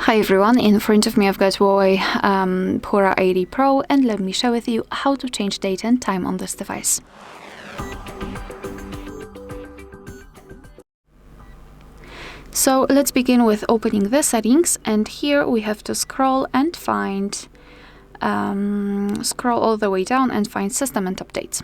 Hi everyone, in front of me I've got HUAWEI Pura 80 Pro, and let me share with you how to change date and time on this device. So let's begin with opening the settings, and here we have to scroll and find, scroll all the way down and find system and updates.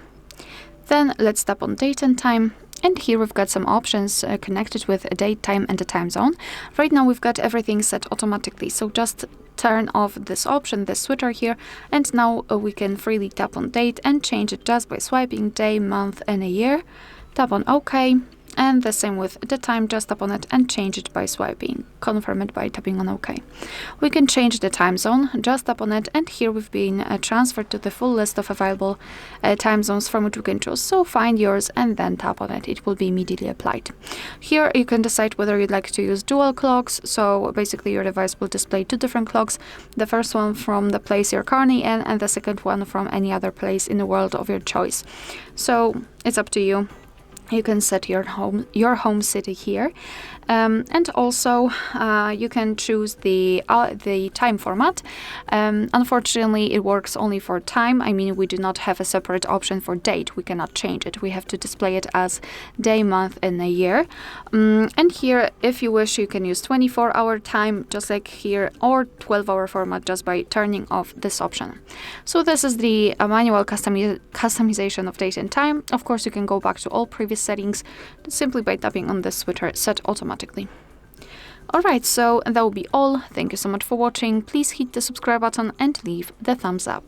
Then let's tap on date and time. And here we've got some options connected with a date, time, and a time zone. Right now we've got everything set automatically, so just turn off this option, this switcher here, and now we can freely tap on date and change it just by swiping day, month, and a year. Tap on OK, and the same with the time, just tap on it and change it by swiping. Confirm it by tapping on OK. We can change the time zone, just tap on it, and here we've been transferred to the full list of available time zones from which we can choose. So find yours and then tap on it. It will be immediately applied. Here you can decide whether you'd like to use dual clocks, so basically your device will display two different clocks. The first one from the place you're currently in, and the second one from any other place in the world of your choice. So it's up to you. You can set your home city here, and also you can choose the time format. Unfortunately, it works only for time. I mean, we do not have a separate option for date. We cannot change it. We have to display it as day, month, and a year. And here, if you wish, you can use 24-hour time, just like here, or 12-hour format just by turning off this option. So this is the manual customization of date and time. Of course, you can go back to all previous settings simply by tapping on this switcher set automatically. Alright, so that will be all. Thank you so much for watching. Please hit the subscribe button and leave the thumbs up.